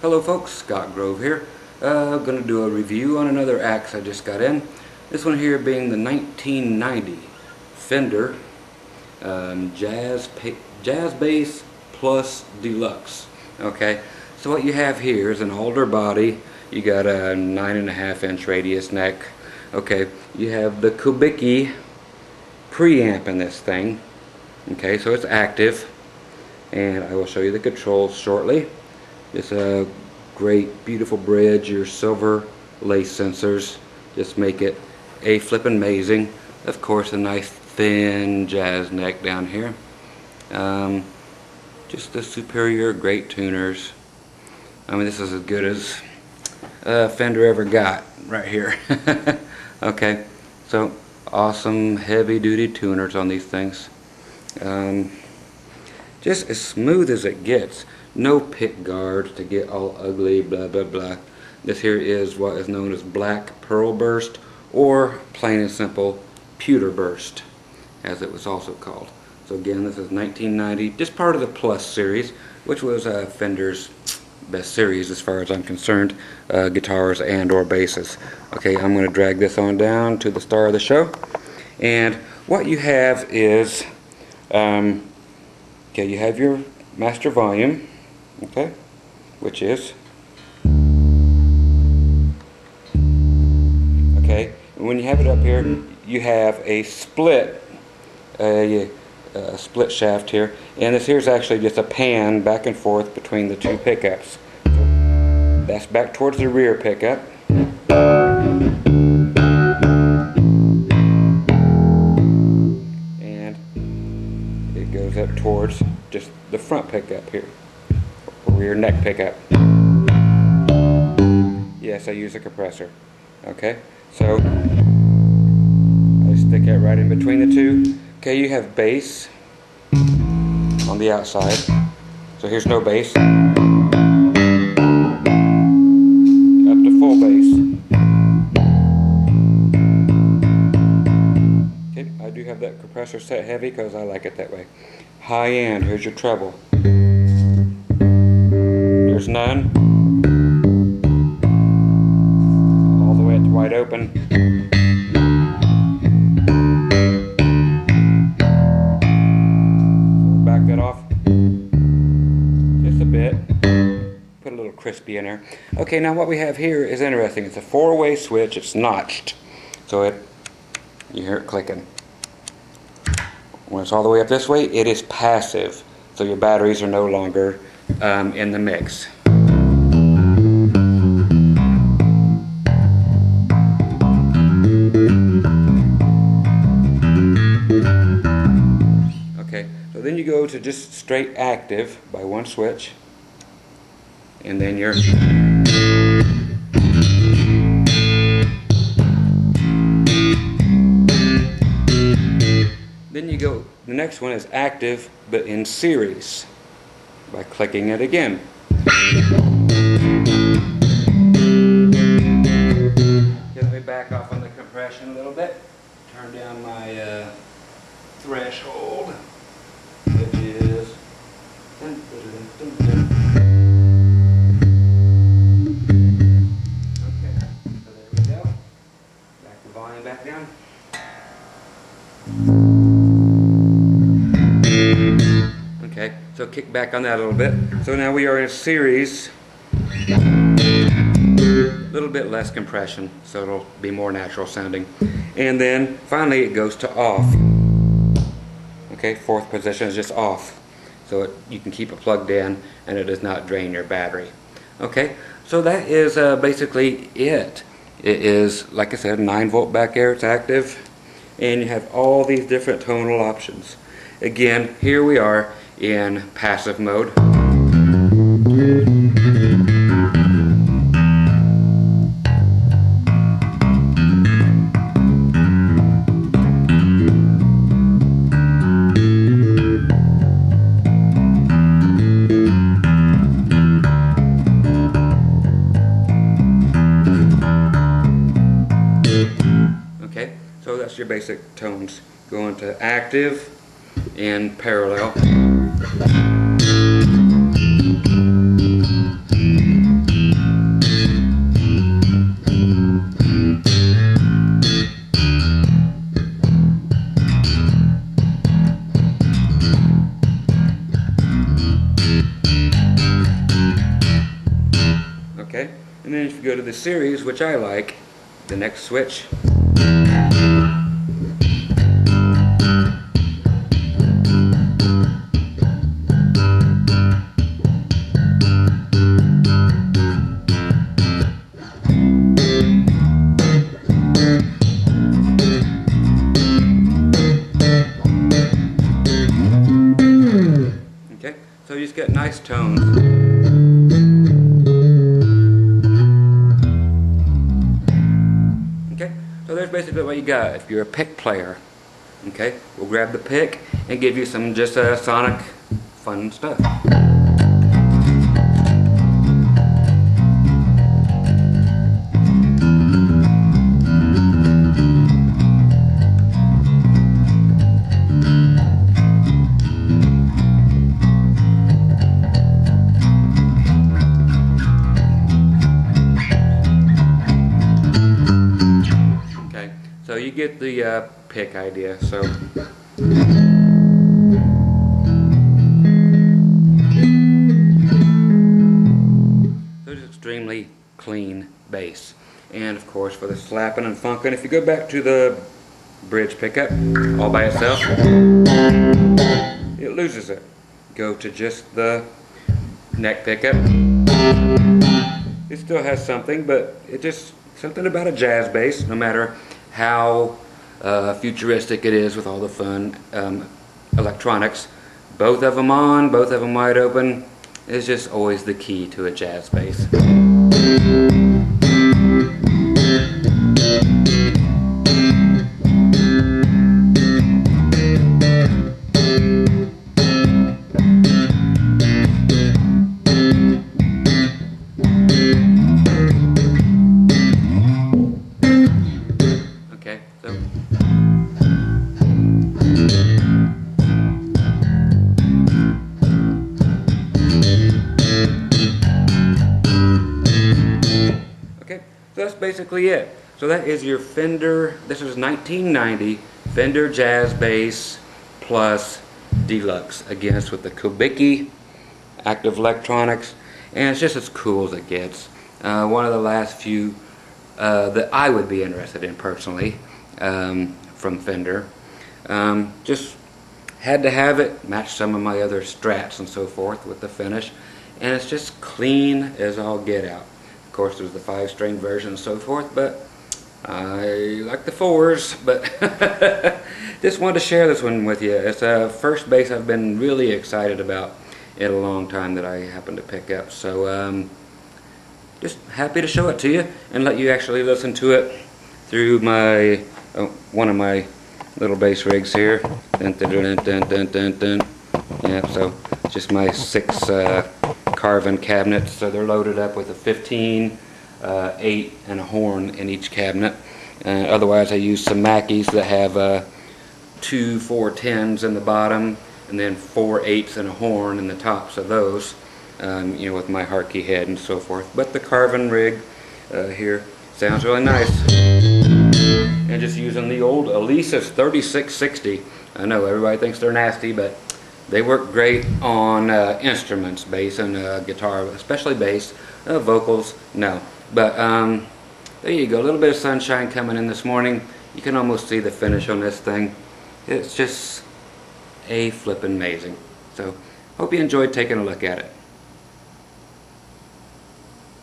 Hello folks, Scott Grove here. Going to do a review on another axe I just got in. This one here being the 1990 Fender Jazz Bass Plus Deluxe. Okay, so what you have here is an alder body. You got a 9.5 inch radius neck. Okay, you have the Kubicki preamp in this thing. Okay, so it's active, and I will show you the controls shortly. It's a great, beautiful bridge. Your silver lace sensors just make it a flippin' amazing. Of course, a nice thin jazz neck down here. Just the superior, great tuners. I mean, this is as good as Fender ever got right here. Okay, so awesome heavy-duty tuners on these things. Just as smooth as it gets. No pick guards to get all ugly, blah blah blah. This here is what is known as black pearl burst, or plain and simple pewter burst, as it was also called. So again, this is 1990, just part of the Plus series, which was Fender's best series as far as I'm concerned, guitars and or basses. Okay, I'm going to drag this on down to the star of the show, and what you have is okay, you have your master volume, okay, which is okay. And when you have it up here, you have a split split shaft here, and this here is actually just a pan back and forth between the two pickups. So that's back towards the rear pickup. Goes up towards just the front pickup here, rear neck pickup. Yes, I use a compressor. Okay, so I stick it right in between the two. Okay, you have bass on the outside, so here's no bass. Up to full bass. I do have that compressor set heavy because I like it that way. High end, here's your treble. There's none. All the way up to wide open. So back that off just a bit. Put a little crispy in there. Okay, now what we have here is interesting. It's a 4-way switch. It's notched, so you hear it clicking. When it's all the way up this way, it is passive, so your batteries are no longer in the mix. Okay, so then you go to just straight active by one switch, and then you're then you go, the next one is active but in series by clicking it again. Okay, let me back off on the compression a little bit. Turn down my threshold, which is okay, so there we go. Back the volume back down. Okay, so kick back on that a little bit. So now we are in a series, a little bit less compression, so it'll be more natural sounding. And then finally it goes to off. Okay, fourth position is just off, so you can keep it plugged in and it does not drain your battery. Okay, so that is basically it. It is, like I said, 9-volt back air, it's active, and you have all these different tonal options. Again, here we are in passive mode. Okay, so that's your basic tones. Going to active and parallel. Okay, and then if you go to the series, which I like, the next switch. Okay, so you just get nice tones. Okay, so there's basically what you got if you're a pick player. Okay, we'll grab the pick and give you some just sonic fun stuff. So you get the pick idea. So it's extremely clean bass. And of course for the slapping and funkin', if you go back to the bridge pickup all by itself, it loses it. Go to just the neck pickup. It still has something, but it just something about a jazz bass, no matter how futuristic it is with all the fun electronics. Both of them on, both of them wide open, is just always the key to a jazz bass. Okay, so that's basically it. So that is your Fender, this is 1990 Fender Jazz Bass Plus Deluxe. Again, it's with the Kubicki active electronics, and it's just as cool as it gets. One of the last few that I would be interested in personally from Fender. Just had to have it, match some of my other Strats and so forth with the finish, and it's just clean as all get out. Of course there's the 5-string version and so forth, but I like the 4s, but just wanted to share this one with you. It's a first bass I've been really excited about in a long time that I happened to pick up, so just happy to show it to you and let you actually listen to it through my one of my little bass rigs here. Dun, dun, dun, dun, dun, dun, dun. Yeah, so it's just my 6 carving cabinets. So they're loaded up with a 15, 8, and a horn in each cabinet. Otherwise, I use some Mackeys that have 2 410s in the bottom, and then 4 8s and a horn in the tops of those. You know, with my Hartke head and so forth. But the carving rig here sounds really nice. And just using the old Alesis 3660. I know everybody thinks they're nasty, but they work great on instruments, bass and guitar, especially bass. Vocals, no. But there you go, a little bit of sunshine coming in this morning. You can almost see the finish on this thing. It's just a flippin' amazing. So, hope you enjoyed taking a look at it.